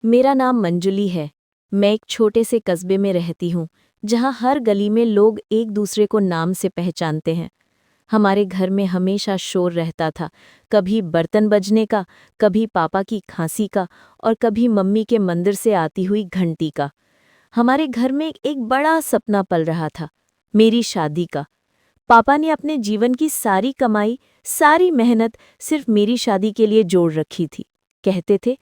मेरा नाम मंजुली है। मैं एक छोटे से कस्बे में रहती हूँ, जहाँ हर गली में लोग एक दूसरे को नाम से पहचानते हैं। हमारे घर में हमेशा शोर रहता था, कभी बर्तन बजने का, कभी पापा की खांसी का और कभी मम्मी के मंदिर से आती हुई घंटी का। हमारे घर में एक बड़ा सपना पल रहा था, मेरी शादी का। पापा ने अपने जीवन की सारी कमाई, सारी मेहनत सिर्फ मेरी शादी के लिए जोड़ रखी थी। कहते थे,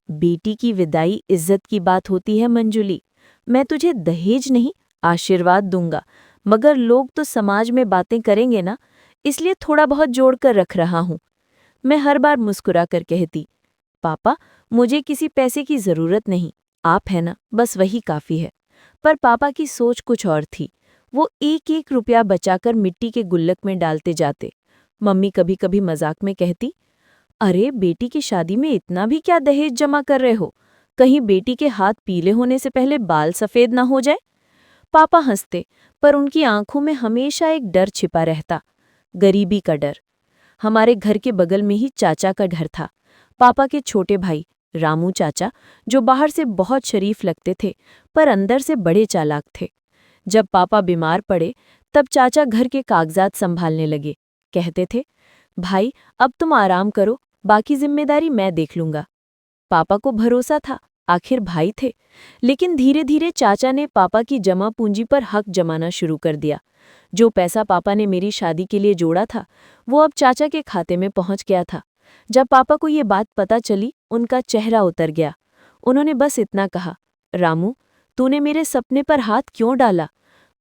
बेटी की विदाई इज्जत की बात होती है मंजुली। मैं तुझे दहेज नहीं, आशीर्वाद दूंगा, मगर लोग तो समाज में बातें करेंगे ना, इसलिए थोड़ा बहुत जोड़कर रख रहा हूं। मैं हर बार मुस्कुरा कर कहती, पापा, मुझे किसी पैसे की जरूरत नहीं, आप है ना, बस वही काफी है। पर पापा की सोच कुछ और थी। वो एक एक रुपया बचाकर मिट्टी के गुल्लक में डालते जाते। मम्मी कभी कभी मजाक में कहती, अरे बेटी की शादी में इतना भी क्या दहेज जमा कर रहे हो? कहीं बेटी के हाथ पीले होने से पहले बाल सफेद ना हो जाए। पापा हंसते, पर उनकी आंखों में हमेशा एक डर छिपा रहता, गरीबी का डर। हमारे घर के बगल में ही चाचा का घर था, पापा के छोटे भाई रामू चाचा, जो बाहर से बहुत शरीफ लगते थे पर अंदर से बड़े चालाक थे। जब पापा बीमार पड़े, तब चाचा घर के कागजात संभालने लगे। कहते थे, भाई अब तुम आराम करो, बाकी जिम्मेदारी मैं देख लूंगा। पापा को भरोसा था, आखिर भाई थे। लेकिन धीरे धीरे चाचा ने पापा की जमा पूंजी पर हक जमाना शुरू कर दिया। जो पैसा पापा ने मेरी शादी के लिए जोड़ा था, वो अब चाचा के खाते में पहुंच गया था। जब पापा को ये बात पता चली, उनका चेहरा उतर गया। उन्होंने बस इतना कहा, रामू, तूने मेरे सपने पर हाथ क्यों डाला?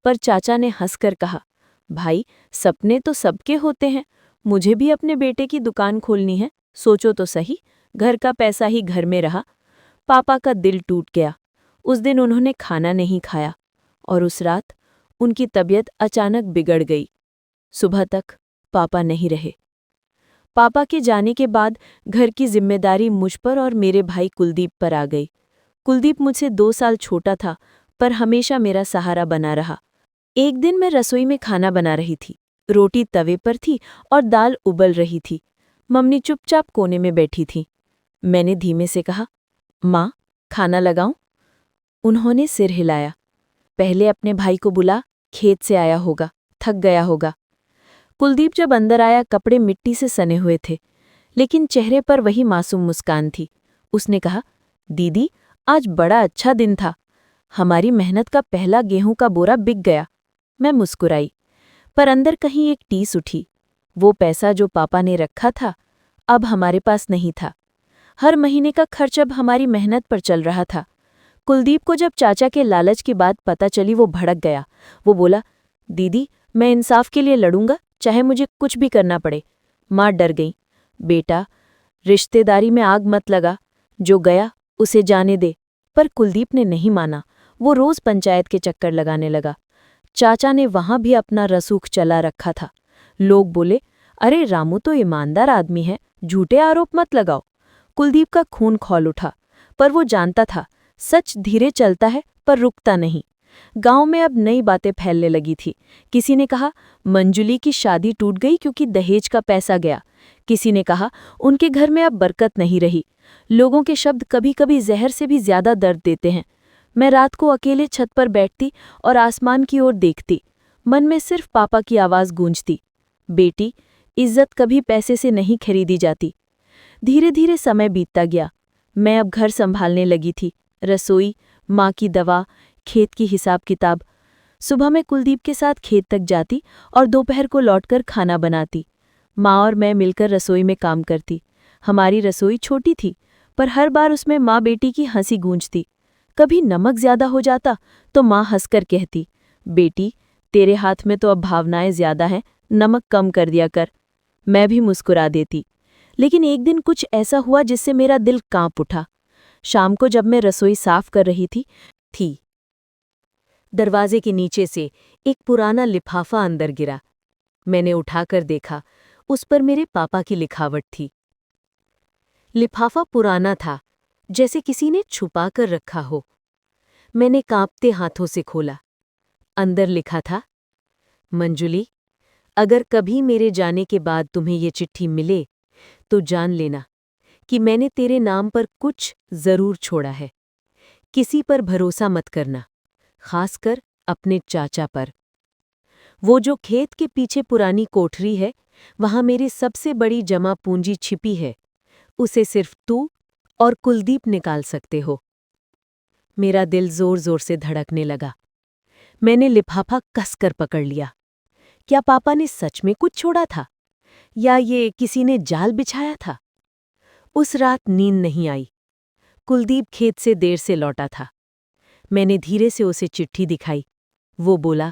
पर चाचा ने हंसकर कहा, भाई, सपने तो सबके होते हैं, मुझे भी अपने बेटे की दुकान खोलनी है, सोचो तो सही। घर का पैसा ही घर में रहा। पापा का दिल टूट गया। उस दिन उन्होंने खाना नहीं खाया और उस रात उनकी तबीयत अचानक बिगड़ गई। सुबह तक पापा नहीं रहे। पापा के जाने के बाद घर की जिम्मेदारी मुझ पर और मेरे भाई कुलदीप पर आ गई। कुलदीप मुझसे 2 साल छोटा था, पर हमेशा मेरा सहारा बना रहा। एक दिन मैं रसोई में खाना बना रही थी। रोटी तवे पर थी और दाल उबल रही थी। मम्मी चुपचाप कोने में बैठी थी। मैंने धीमे से कहा, माँ, खाना लगाऊं? उन्होंने सिर हिलाया। पहले अपने भाई को बुला, खेत से आया होगा, थक गया होगा। कुलदीप जब अंदर आया, कपड़े मिट्टी से सने हुए थे, लेकिन चेहरे पर वही मासूम मुस्कान थी। उसने कहा, दीदी, आज बड़ा अच्छा दिन था। हमारी मेहनत का पहला गेहूं का बोरा बिक गया। मैं मुस्कुराई, पर अंदर कहीं एक टीस उठी। वो पैसा जो पापा ने रखा था, अब हमारे पास नहीं था। हर महीने का खर्च अब हमारी मेहनत पर चल रहा था। कुलदीप को जब चाचा के लालच की बात पता चली, वो भड़क गया। वो बोला, दीदी, मैं इंसाफ के लिए लड़ूंगा, चाहे मुझे कुछ भी करना पड़े। माँ डर गई। बेटा, रिश्तेदारी में आग मत लगा, जो गया उसे जाने दे। पर कुलदीप ने नहीं माना। वो रोज पंचायत के चक्कर लगाने लगा। चाचा ने वहां भी अपना रसूख चला रखा था। लोग बोले, अरे रामू तो ईमानदार आदमी है, झूठे आरोप मत लगाओ। कुलदीप का खून खौल उठा, पर वो जानता था, सच धीरे चलता है पर रुकता नहीं। गांव में अब नई बातें फैलने लगी थी। किसी ने कहा, मंजुली की शादी टूट गई क्योंकि दहेज का पैसा गया। किसी ने कहा, उनके घर में अब बरकत नहीं रही। लोगों के शब्द कभी कभी जहर से भी ज्यादा दर्द देते हैं। मैं रात को अकेले छत पर बैठती और आसमान की ओर देखती। मन में सिर्फ पापा की आवाज गूंजती, बेटी, इज्जत कभी पैसे से नहीं खरीदी जाती। धीरे धीरे समय बीतता गया। मैं अब घर संभालने लगी थी। रसोई, माँ की दवा, खेत की हिसाब किताब। सुबह मैं कुलदीप के साथ खेत तक जाती और दोपहर को लौटकर खाना बनाती। माँ और मैं मिलकर रसोई में काम करती। हमारी रसोई छोटी थी, पर हर बार उसमें माँ बेटी की हंसी गूंजती। कभी नमक ज्यादा हो जाता तो माँ हंसकर कहती, बेटी, तेरे हाथ में तो अब भावनाएं ज्यादा हैं, नमक कम कर दिया कर। मैं भी मुस्कुरा देती। लेकिन एक दिन कुछ ऐसा हुआ जिससे मेरा दिल कांप उठा। शाम को जब मैं रसोई साफ कर रही थी, दरवाजे के नीचे से एक पुराना लिफाफा अंदर गिरा। मैंने उठाकर देखा, उस पर मेरे पापा की लिखावट थी। लिफाफा पुराना था, जैसे किसी ने छुपा कर रखा हो। मैंने कांपते हाथों से खोला। अंदर लिखा था, मंजुली, अगर कभी मेरे जाने के बाद तुम्हें ये चिट्ठी मिले, तो जान लेना कि मैंने तेरे नाम पर कुछ जरूर छोड़ा है। किसी पर भरोसा मत करना, खासकर अपने चाचा पर। वो जो खेत के पीछे पुरानी कोठरी है, वहां मेरी सबसे बड़ी जमा पूंजी छिपी है। उसे सिर्फ तू और कुलदीप निकाल सकते हो। मेरा दिल जोर जोर से धड़कने लगा। मैंने लिफाफा कसकर पकड़ लिया। क्या पापा ने सच में कुछ छोड़ा था, या ये किसी ने जाल बिछाया था? उस रात नींद नहीं आई। कुलदीप खेत से देर से लौटा था। मैंने धीरे से उसे चिट्ठी दिखाई। वो बोला,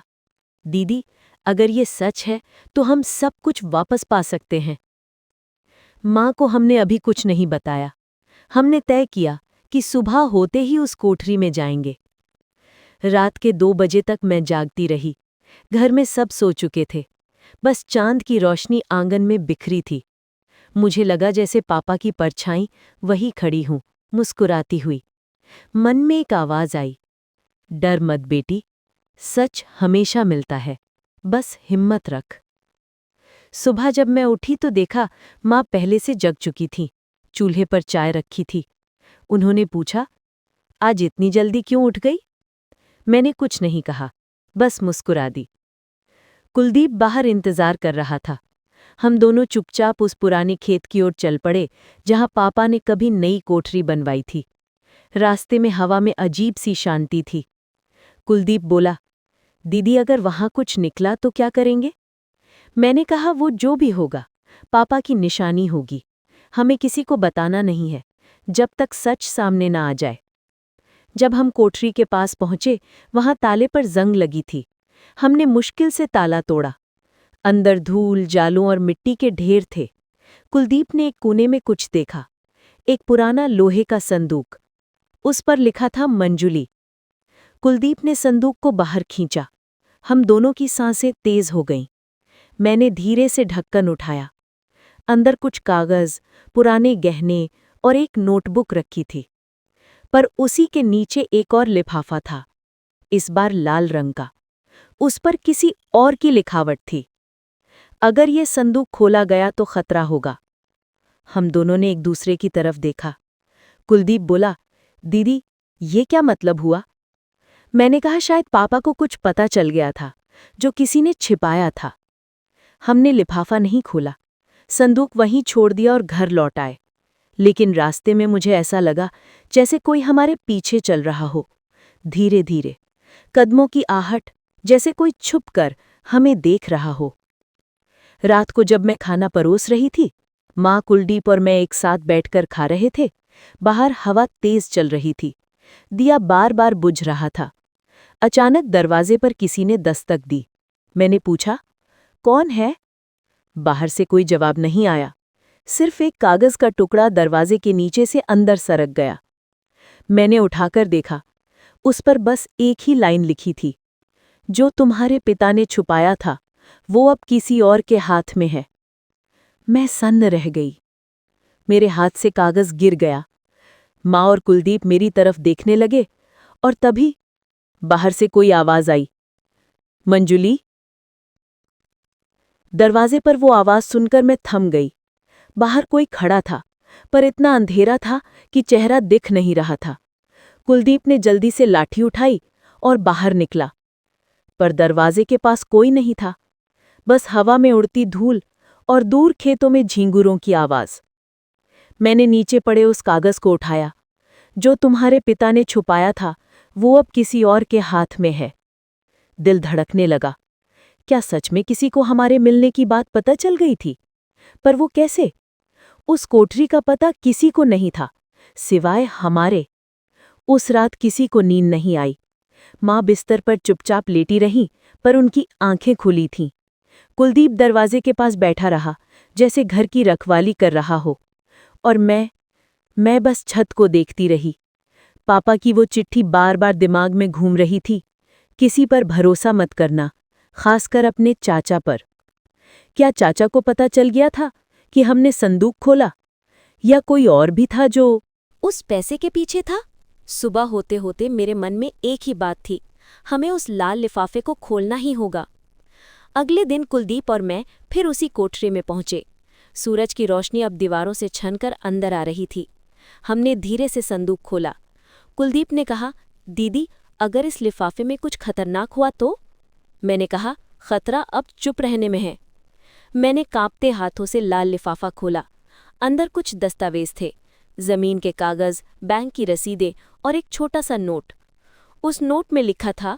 दीदी, अगर ये सच है तो हम सब कुछ वापस पा सकते हैं। माँ को हमने अभी कुछ नहीं बताया। हमने तय किया कि सुबह होते ही उस कोठरी में जाएंगे। रात के 2 बजे तक मैं जागती रही। घर में सब सो चुके थे। बस चांद की रोशनी आंगन में बिखरी थी। मुझे लगा जैसे पापा की परछाई वही खड़ी हूं, मुस्कुराती हुई। मन में एक आवाज आई, डर मत बेटी, सच हमेशा मिलता है, बस हिम्मत रख। सुबह जब मैं उठी तो देखा माँ पहले से जग चुकी थी। चूल्हे पर चाय रखी थी। उन्होंने पूछा, आज इतनी जल्दी क्यों उठ गई? मैंने कुछ नहीं कहा, बस मुस्कुरा दी। कुलदीप बाहर इंतजार कर रहा था। हम दोनों चुपचाप उस पुराने खेत की ओर चल पड़े जहां पापा ने कभी नई कोठरी बनवाई थी। रास्ते में हवा में अजीब सी शांति थी। कुलदीप बोला, दीदी, अगर वहां कुछ निकला तो क्या करेंगे? मैंने कहा, वो जो भी होगा पापा की निशानी होगी। हमें किसी को बताना नहीं है जब तक सच सामने ना आ जाए। जब हम कोठरी के पास पहुंचे, वहां ताले पर जंग लगी थी। हमने मुश्किल से ताला तोड़ा। अंदर धूल, जालों और मिट्टी के ढेर थे। कुलदीप ने एक कोने में कुछ देखा, एक पुराना लोहे का संदूक। उस पर लिखा था मंजुली। कुलदीप ने संदूक को बाहर खींचा। हम दोनों की सांसें तेज हो गईं। मैंने धीरे से ढक्कन उठाया। अंदर कुछ कागज, पुराने गहने और एक नोटबुक रखी थी। पर उसी के नीचे एक और लिफाफा था, इस बार लाल रंग का। उस पर किसी और की लिखावट थी। अगर ये संदूक खोला गया तो खतरा होगा। हम दोनों ने एक दूसरे की तरफ देखा। कुलदीप बोला, दीदी, ये क्या मतलब हुआ? मैंने कहा, शायद पापा को कुछ पता चल गया था जो किसी ने छिपाया था। हमने लिफाफा नहीं खोला, संदूक वहीं छोड़ दिया और घर लौट आए। लेकिन रास्ते में मुझे ऐसा लगा जैसे कोई हमारे पीछे चल रहा हो, धीरे धीरे, कदमों की आहट, जैसे कोई छुप कर हमें देख रहा हो। रात को जब मैं खाना परोस रही थी, माँ, कुलदीप और मैं एक साथ बैठकर खा रहे थे। बाहर हवा तेज चल रही थी। दिया बार बार बुझ रहा था। अचानक दरवाजे पर किसी ने दस्तक दी। मैंने पूछा, कौन है? बाहर से कोई जवाब नहीं आया। सिर्फ एक कागज का टुकड़ा दरवाजे के नीचे से अंदर सरक गया। मैंने उठाकर देखा। उस पर बस एक ही लाइन लिखी थी, जो तुम्हारे पिता ने छुपाया था वो अब किसी और के हाथ में है। मैं सन्न रह गई। मेरे हाथ से कागज गिर गया। माँ और कुलदीप मेरी तरफ देखने लगे और तभी बाहर से कोई आवाज आई, मंजुली। दरवाजे पर वो आवाज सुनकर मैं थम गई। बाहर कोई खड़ा था, पर इतना अंधेरा था कि चेहरा दिख नहीं रहा था। कुलदीप ने जल्दी से लाठी उठाई और बाहर निकला, पर दरवाजे के पास कोई नहीं था, बस हवा में उड़ती धूल और दूर खेतों में झींगुरों की आवाज। मैंने नीचे पड़े उस कागज को उठाया। जो तुम्हारे पिता ने छुपाया था वो अब किसी और के हाथ में है। दिल धड़कने लगा। क्या सच में किसी को हमारे मिलने की बात पता चल गई थी? पर वो कैसे? उस कोठरी का पता किसी को नहीं था, सिवाय हमारे। उस रात किसी को नींद नहीं आई। माँ बिस्तर पर चुपचाप लेटी रही, पर उनकी आंखें खुली थीं। कुलदीप दरवाजे के पास बैठा रहा, जैसे घर की रखवाली कर रहा हो। और मैं बस छत को देखती रही। पापा की वो चिट्ठी बार बार दिमाग में घूम रही थी, किसी पर भरोसा मत करना, खासकर अपने चाचा पर। क्या चाचा को पता चल गया था कि हमने संदूक खोला, या कोई और भी था जो उस पैसे के पीछे था? सुबह होते होते मेरे मन में एक ही बात थी, हमें उस लाल लिफाफे को खोलना ही होगा। अगले दिन कुलदीप और मैं फिर उसी कोठरी में पहुंचे। सूरज की रोशनी अब दीवारों से छनकर अंदर आ रही थी। हमने धीरे से संदूक खोला। कुलदीप ने कहा, दीदी, अगर इस लिफाफे में कुछ खतरनाक हुआ तो? मैंने कहा, खतरा अब चुप रहने में है। मैंने कांपते हाथों से लाल लिफाफा खोला। अंदर कुछ दस्तावेज थे, जमीन के कागज, बैंक की रसीदें और एक छोटा सा नोट। उस नोट में लिखा था,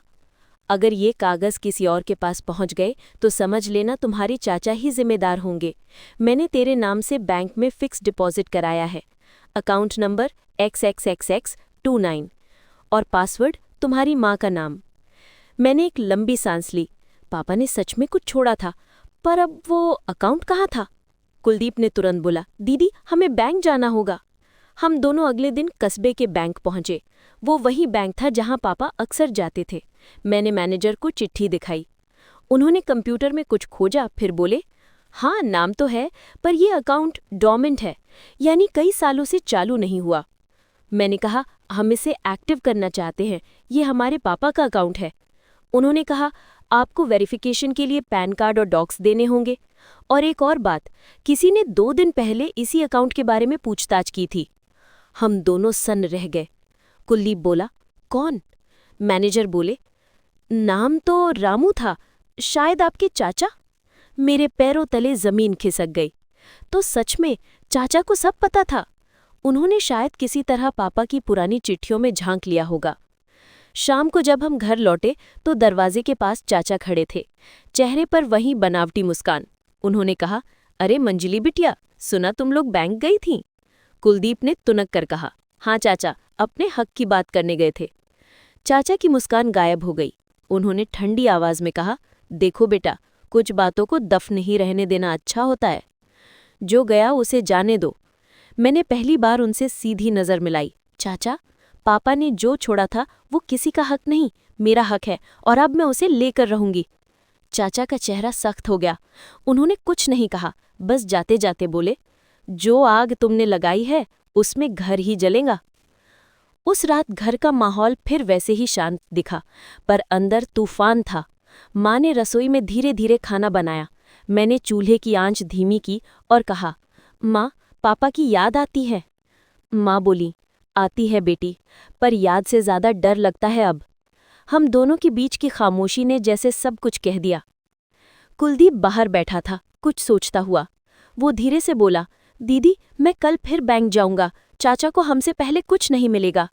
अगर ये कागज किसी और के पास पहुंच गए तो समझ लेना तुम्हारी चाचा ही जिम्मेदार होंगे। मैंने तेरे नाम से बैंक में फिक्स डिपॉजिट कराया है। अकाउंट नंबर XXXX29 और पासवर्ड तुम्हारी माँ का नाम। मैंने एक लंबी सांस ली। पापा ने सच में कुछ छोड़ा था, पर अब वो अकाउंट कहाँ था? कुलदीप ने तुरंत बोला, दीदी, हमें बैंक जाना होगा। हम दोनों अगले दिन कस्बे के बैंक पहुंचे। वो वही बैंक था जहां पापा अक्सर जाते थे। मैंने मैनेजर को चिट्ठी दिखाई। उन्होंने कंप्यूटर में कुछ खोजा, फिर बोले, हाँ, नाम तो है, पर ये अकाउंट डॉर्मेंट है, यानी कई सालों से चालू नहीं हुआ। मैंने कहा, हम इसे एक्टिव करना चाहते हैं, ये हमारे पापा का अकाउंट है। उन्होंने कहा, आपको वेरिफिकेशन के लिए पैन कार्ड और डॉक्स देने होंगे। और एक और बात, किसी ने 2 दिन पहले इसी अकाउंट के बारे में पूछताछ की थी। हम दोनों सन्न रह गए। कुलदीप बोला, कौन? मैनेजर बोले, नाम तो रामू था, शायद आपके चाचा। मेरे पैरों तले जमीन खिसक गई। तो सच में चाचा को सब पता था। उन्होंने शायद किसी तरह पापा की पुरानी चिट्ठियों में झांक लिया होगा। शाम को जब हम घर लौटे तो दरवाजे के पास चाचा खड़े थे, चेहरे पर वही बनावटी मुस्कान। उन्होंने कहा, अरे मंजली बिटिया, सुना तुम लोग बैंक गई थीं? कुलदीप ने तुनक कर कहा, हाँ चाचा, अपने हक की बात करने गए थे। चाचा की मुस्कान गायब हो गई। उन्होंने ठंडी आवाज में कहा, देखो बेटा, कुछ बातों को दफन ही रहने देना अच्छा होता है। जो गया उसे जाने दो। मैंने पहली बार उनसे सीधी नजर मिलाई। चाचा, पापा ने जो छोड़ा था वो किसी का हक नहीं, मेरा हक है, और अब मैं उसे लेकर रहूंगी। चाचा का चेहरा सख्त हो गया। उन्होंने कुछ नहीं कहा, बस जाते जाते बोले, जो आग तुमने लगाई है उसमें घर ही जलेगा। उस रात घर का माहौल फिर वैसे ही शांत दिखा, पर अंदर तूफान था। माँ ने रसोई में धीरे धीरे खाना बनाया। मैंने चूल्हे की आंच धीमी की और कहा, माँ, पापा की याद आती है? माँ बोली, आती है बेटी, पर याद से ज्यादा डर लगता है अब। हम दोनों के बीच की खामोशी ने जैसे सब कुछ कह दिया। कुलदीप बाहर बैठा था, कुछ सोचता हुआ। वो धीरे से बोला, दीदी, मैं कल फिर बैंक जाऊंगा, चाचा को हमसे पहले कुछ नहीं मिलेगा।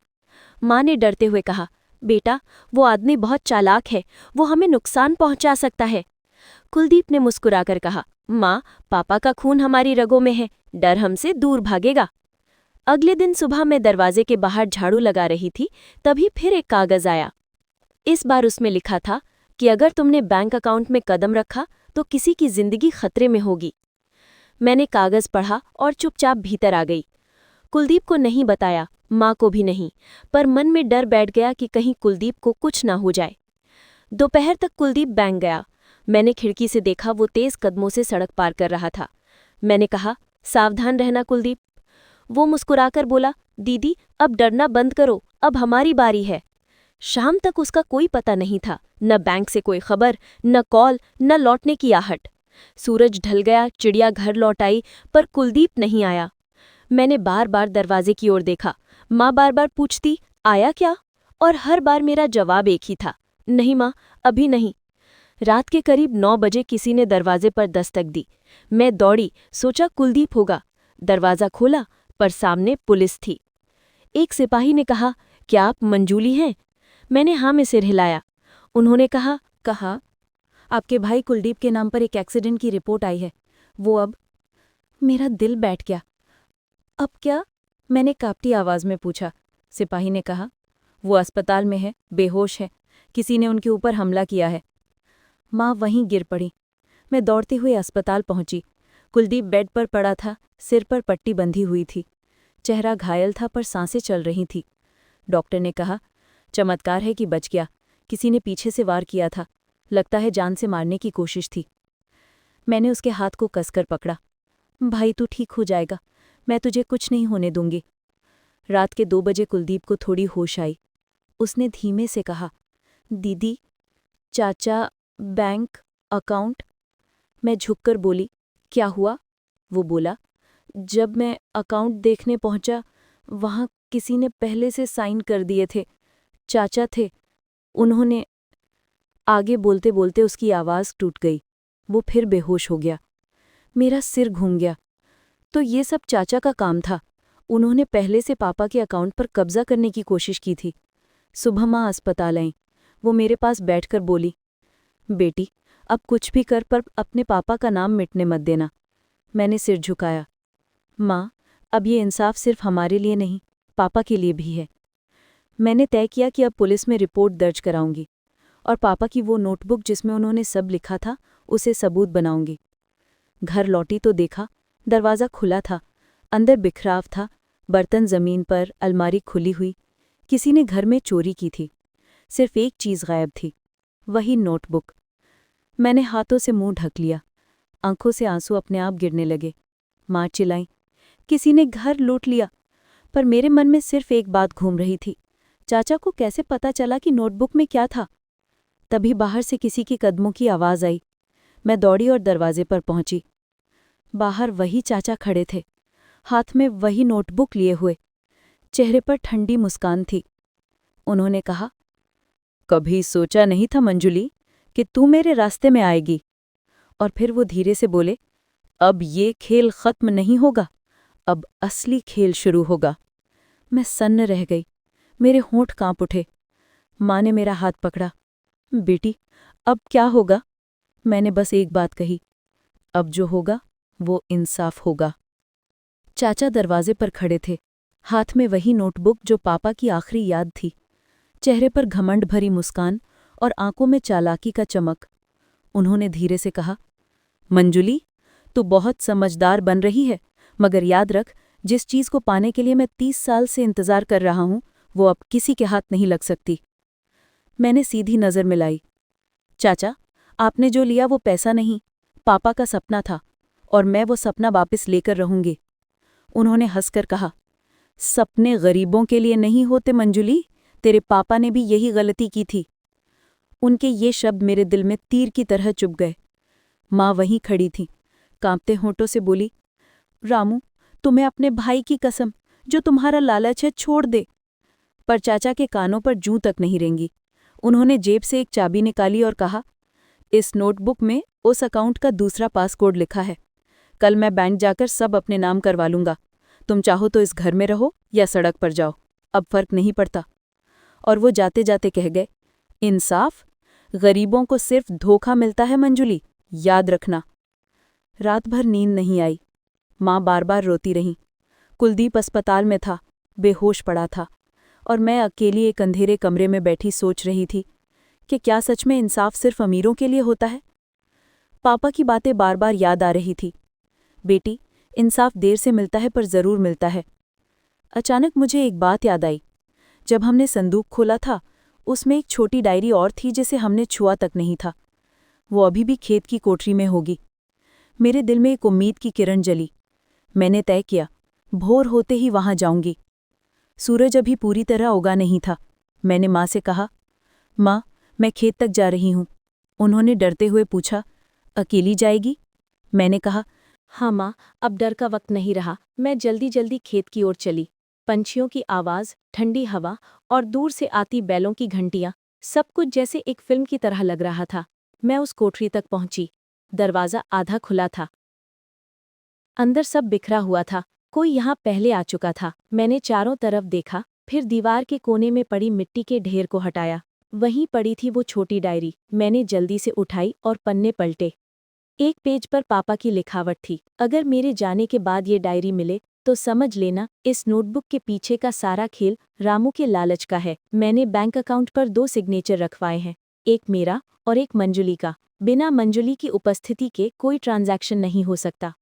माँ ने डरते हुए कहा, बेटा, वो आदमी बहुत चालाक है, वो हमें नुकसान पहुंचा सकता है। कुलदीप ने मुस्कुराकर कहा, माँ, पापा का खून हमारी रगों में है, डर हमसे दूर भागेगा। अगले दिन सुबह मैं दरवाजे के बाहर झाड़ू लगा रही थी, तभी फिर एक कागज आया। इस बार उसमें लिखा था कि अगर तुमने बैंक अकाउंट में कदम रखा तो किसी की जिंदगी खतरे में होगी। मैंने कागज पढ़ा और चुपचाप भीतर आ गई। कुलदीप को नहीं बताया, माँ को भी नहीं, पर मन में डर बैठ गया कि कहीं कुलदीप को कुछ ना हो जाए। दोपहर तक कुलदीप बैंक गया। मैंने खिड़की से देखा, वो तेज कदमों से सड़क पार कर रहा था। मैंने कहा, सावधान रहना कुलदीप। वो मुस्कुराकर बोला, दीदी, अब डरना बंद करो, अब हमारी बारी है। शाम तक उसका कोई पता नहीं था, न बैंक से कोई खबर, न कॉल, न लौटने की आहट। सूरज ढल गया, चिड़िया घर लौट आई, पर कुलदीप नहीं आया। मैंने बार बार दरवाजे की ओर देखा। माँ बार बार पूछती, आया क्या? और हर बार मेरा जवाब एक ही था, नहीं माँ, अभी नहीं। रात के करीब 9 बजे किसी ने दरवाजे पर दस्तक दी। मैं दौड़ी, सोचा कुलदीप होगा। दरवाज़ा खोला, पर सामने पुलिस थी। एक सिपाही ने कहा, क्या आप मंजूली हैं? मैंने हाँ में सिर हिलाया। उन्होंने कहा, आपके भाई कुलदीप के नाम पर एक एक्सीडेंट की रिपोर्ट आई है। वो अब। मेरा दिल बैठ गया। अब क्या? मैंने कांपती आवाज में पूछा। सिपाही ने कहा, वो अस्पताल में है, बेहोश है, किसी ने उनके ऊपर हमला किया है। माँ वहीं गिर पड़ी। मैं दौड़ते हुए अस्पताल पहुंची। कुलदीप बेड पर पड़ा था, सिर पर पट्टी बंधी हुई थी। चेहरा घायल था, पर सांसें चल रही थी। डॉक्टर ने कहा, चमत्कार है कि बच गया, किसी ने पीछे से वार किया था, लगता है जान से मारने की कोशिश थी। मैंने उसके हाथ को कसकर पकड़ा। भाई, तू ठीक हो जाएगा, मैं तुझे कुछ नहीं होने दूंगी। रात के 2 बजे कुलदीप को थोड़ी होश आई। उसने धीमे से कहा, दीदी, चाचा, बैंक, अकाउंट। मैं झुककर बोली, क्या हुआ? वो बोला, जब मैं अकाउंट देखने पहुंचा, वहां किसी ने पहले से साइन कर दिए थे। चाचा थे, उन्होंने। आगे बोलते बोलते उसकी आवाज़ टूट गई। वो फिर बेहोश हो गया। मेरा सिर घूम गया। तो ये सब चाचा का काम था। उन्होंने पहले से पापा के अकाउंट पर कब्जा करने की कोशिश की थी। सुबह माँ अस्पताल आई। वो मेरे पास बैठकर बोली, बेटी, अब कुछ भी कर पर अपने पापा का नाम मिटने मत देना। मैंने सिर झुकाया। माँ, अब ये इंसाफ सिर्फ हमारे लिए नहीं, पापा के लिए भी है। मैंने तय किया कि अब पुलिस में रिपोर्ट दर्ज कराऊंगी और पापा की वो नोटबुक जिसमें उन्होंने सब लिखा था, उसे सबूत बनाऊंगी। घर लौटी तो देखा, दरवाज़ा खुला था। अंदर बिखराव था, बर्तन ज़मीन पर, अलमारी खुली हुई। किसी ने घर में चोरी की थी। सिर्फ एक चीज़ गायब थी, वही नोटबुक। मैंने हाथों से मुंह ढक लिया। आंखों से आंसू अपने आप गिरने लगे। माँ चिल्लाई, किसी ने घर लूट लिया। पर मेरे मन में सिर्फ एक बात घूम रही थी, चाचा को कैसे पता चला कि नोटबुक में क्या था। तभी बाहर से किसी के कदमों की आवाज़ आई। मैं दौड़ी और दरवाजे पर पहुंची। बाहर वही चाचा खड़े थे, हाथ में वही नोटबुक लिए हुए। चेहरे पर ठंडी मुस्कान थी। उन्होंने कहा, कभी सोचा नहीं था मंजुली कि तू मेरे रास्ते में आएगी। और फिर वो धीरे से बोले, अब ये खेल खत्म नहीं होगा, अब असली खेल शुरू होगा। मैं सन्न रह गई। मेरे होंठ कांप उठे। माँ ने मेरा हाथ पकड़ा। बेटी, अब क्या होगा? मैंने बस एक बात कही, अब जो होगा वो इंसाफ होगा। चाचा दरवाजे पर खड़े थे, हाथ में वही नोटबुक जो पापा की आखिरी याद थी। चेहरे पर घमंड भरी मुस्कान और आंखों में चालाकी का चमक। उन्होंने धीरे से कहा, मंजुली, तू बहुत समझदार बन रही है, मगर याद रख, जिस चीज को पाने के लिए मैं 30 साल से इंतजार कर रहा हूं, वो अब किसी के हाथ नहीं लग सकती। मैंने सीधी नजर मिलाई। चाचा, आपने जो लिया वो पैसा नहीं, पापा का सपना था, और मैं वो सपना वापस लेकर रहूंगी। उन्होंने हंसकर कहा, सपने गरीबों के लिए नहीं होते मंजुली, तेरे पापा ने भी यही गलती की थी। उनके ये शब्द मेरे दिल में तीर की तरह चुभ गए। माँ वहीं खड़ी थी, कांपते होंठों से बोली, रामू, तुम्हें अपने भाई की कसम, जो तुम्हारा लालच है, छोड़ दे। पर चाचा के कानों पर जूं तक नहीं रेंगी। उन्होंने जेब से एक चाबी निकाली और कहा, इस नोटबुक में उस अकाउंट का दूसरा पासकोड लिखा है। कल मैं बैंक जाकर सब अपने नाम करवा लूंगा। तुम चाहो तो इस घर में रहो या सड़क पर जाओ, अब फर्क नहीं पड़ता। और वो जाते जाते कह गए, इंसाफ गरीबों को सिर्फ धोखा मिलता है मंजुली, याद रखना। रात भर नींद नहीं आई। माँ बार बार रोती रही। कुलदीप अस्पताल में था, बेहोश पड़ा था, और मैं अकेली एक अंधेरे कमरे में बैठी सोच रही थी कि क्या सच में इंसाफ सिर्फ अमीरों के लिए होता है। पापा की बातें बार बार याद आ रही थी। बेटी, इंसाफ देर से मिलता है पर जरूर मिलता है। अचानक मुझे एक बात याद आई। जब हमने संदूक खोला था, उसमें एक छोटी डायरी और थी जिसे हमने छुआ तक नहीं था। वो अभी भी खेत की कोठरी में होगी। मेरे दिल में एक उम्मीद की किरण जली। मैंने तय किया, भोर होते ही वहां जाऊंगी। सूरज अभी पूरी तरह उगा नहीं था। मैंने माँ से कहा, माँ, मैं खेत तक जा रही हूँ। उन्होंने डरते हुए पूछा, अकेली जाएगी? मैंने कहा, हाँ माँ, अब डर का वक्त नहीं रहा। मैं जल्दी जल्दी खेत की ओर चली। पंछियों की आवाज़, ठंडी हवा और दूर से आती बैलों की घंटियाँ, सब कुछ जैसे एक फिल्म की तरह लग रहा था। मैं उस कोठरी तक पहुंची। दरवाज़ा आधा खुला था। अंदर सब बिखरा हुआ था। कोई यहाँ पहले आ चुका था। मैंने चारों तरफ देखा, फिर दीवार के कोने में पड़ी मिट्टी के ढेर को हटाया। वहीं पड़ी थी वो छोटी डायरी। मैंने जल्दी से उठाई और पन्ने पलटे। एक पेज पर पापा की लिखावट थी, अगर मेरे जाने के बाद ये डायरी मिले तो समझ लेना इस नोटबुक के पीछे का सारा खेल रामू के लालच का है। मैंने बैंक अकाउंट पर 2 सिग्नेचर रखवाए हैं, एक मेरा और एक मंजुली का। बिना मंजुली की उपस्थिति के कोई ट्रांजैक्शन नहीं हो सकता।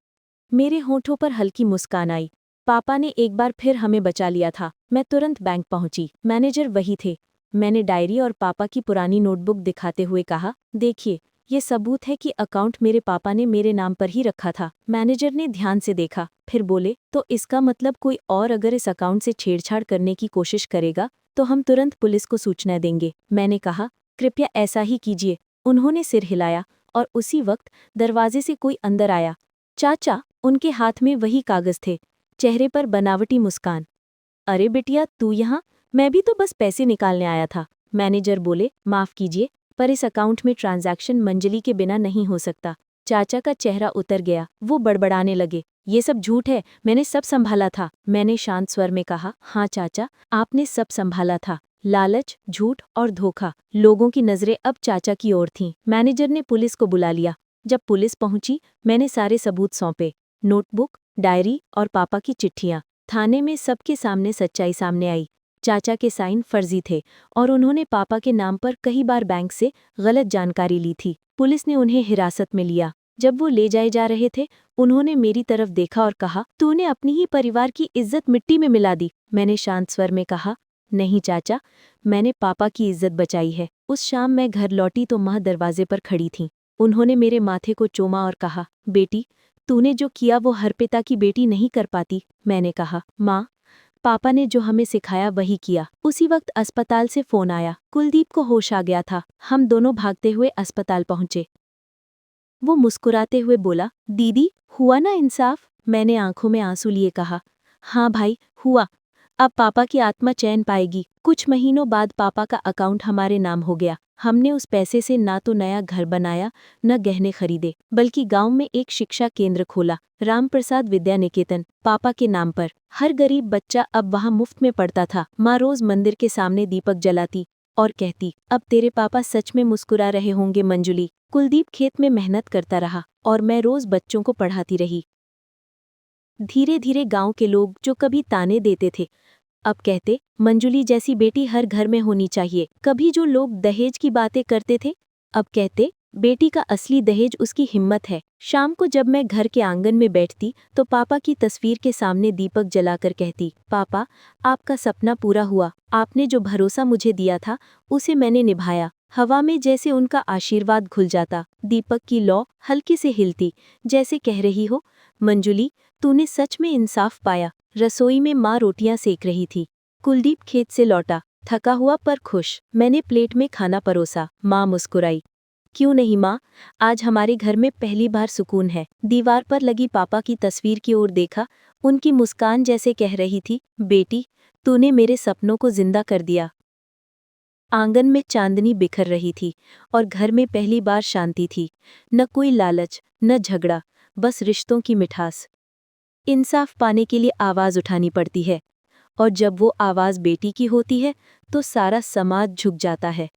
मेरे होठों पर हल्की मुस्कान आई। पापा ने एक बार फिर हमें बचा लिया था। मैं तुरंत बैंक पहुंची। मैनेजर वही थे। मैंने डायरी और पापा की पुरानी नोटबुक दिखाते हुए कहा, देखिए, ये सबूत है कि अकाउंट मेरे पापा ने मेरे नाम पर ही रखा था। मैनेजर ने ध्यान से देखा, फिर बोले, तो इसका मतलब कोई और अगर इस अकाउंट से छेड़छाड़ करने की कोशिश करेगा तो हम तुरंत पुलिस को सूचना देंगे। मैंने कहा, कृपया ऐसा ही कीजिए। उन्होंने सिर हिलाया और उसी वक्त दरवाजे से कोई अंदर आया। चाचा, उनके हाथ में वही कागज थे, चेहरे पर बनावटी मुस्कान। अरे बिटिया, तू यहाँ? मैं भी तो बस पैसे निकालने आया था। मैनेजर बोले, माफ कीजिए, पर इस अकाउंट में ट्रांजैक्शन मंजली के बिना नहीं हो सकता। चाचा का चेहरा उतर गया, वो बड़बड़ाने लगे, ये सब झूठ है, मैंने सब संभाला था। मैंने शांत स्वर में कहा, हाँ चाचा, आपने सब संभाला था। लालच, झूठ और धोखा। लोगों की नजरें अब चाचा की ओर थीं। मैनेजर ने पुलिस को बुला लिया। जब पुलिस पहुंची, मैंने सारे सबूत सौंपे, नोटबुक, डायरी और पापा की चिट्ठियां। थाने में सबके सामने सच्चाई सामने आई। चाचा के साइन फर्जी थे और उन्होंने पापा के नाम पर कई बार बैंक से गलत जानकारी ली थी। पुलिस ने उन्हें हिरासत में लिया। जब वो ले जाए जा रहे थे, उन्होंने मेरी तरफ देखा और कहा, तूने अपनी ही परिवार की इज्जत मिट्टी में मिला दी। मैंने शांत स्वर में कहा, नहीं चाचा, मैंने पापा की इज्जत बचाई है। उस शाम मैं घर लौटी तो माँ दरवाजे पर खड़ी थीं। उन्होंने मेरे माथे को चूमा और कहा, बेटी, तूने जो किया वो हर पिता की बेटी नहीं कर पाती। मैंने कहा, माँ, पापा ने जो हमें सिखाया वही किया। उसी वक्त अस्पताल से फोन आया। कुलदीप को होश आ गया था। हम दोनों भागते हुए अस्पताल पहुंचे। वो मुस्कुराते हुए बोला, दीदी, हुआ ना इंसाफ? मैंने आंखों में आंसू लिए कहा, हाँ भाई, हुआ। अब पापा की आत्मा चैन पाएगी। कुछ महीनों बाद पापा का अकाउंट हमारे नाम हो गया। हमने उस पैसे से ना तो नया घर बनाया, न गहने खरीदे, बल्कि गांव में एक शिक्षा केंद्र खोला, रामप्रसाद विद्या निकेतन, पापा के नाम पर। हर गरीब बच्चा अब वहां मुफ्त में पढ़ता था। माँ रोज मंदिर के सामने दीपक जलाती और कहती, अब तेरे पापा सच में मुस्कुरा रहे होंगे मंजुली। कुलदीप खेत में मेहनत करता रहा और मैं रोज बच्चों को पढ़ाती रही। धीरे धीरे गांव के लोग जो कभी ताने देते थे, अब कहते, मंजुली जैसी बेटी हर घर में होनी चाहिए। कभी जो लोग दहेज की बातें करते थे, अब कहते, बेटी का असली दहेज उसकी हिम्मत है। शाम को जब मैं घर के आंगन में बैठती तो पापा की तस्वीर के सामने दीपक जलाकर कहती, पापा, आपका सपना पूरा हुआ। आपने जो भरोसा मुझे दिया था उसे मैंने निभाया। हवा में जैसे उनका आशीर्वाद घुल जाता। दीपक की लौ हल्के से हिलती, जैसे कह रही हो, मंजुली, तूने सच में इंसाफ पाया। रसोई में माँ रोटियां सेक रही थी। कुलदीप खेत से लौटा, थका हुआ पर खुश। मैंने प्लेट में खाना परोसा। माँ मुस्कुराई, क्यों नहीं माँ, आज हमारे घर में पहली बार सुकून है। दीवार पर लगी पापा की तस्वीर की ओर देखा। उनकी मुस्कान जैसे कह रही थी, बेटी, तूने मेरे सपनों को जिंदा कर दिया। आंगन में चांदनी बिखर रही थी और घर में पहली बार शांति थी। न कोई लालच, न झगड़ा, बस रिश्तों की मिठास। इंसाफ पाने के लिए आवाज उठानी पड़ती है, और जब वो आवाज बेटी की होती है तो सारा समाज झुक जाता है।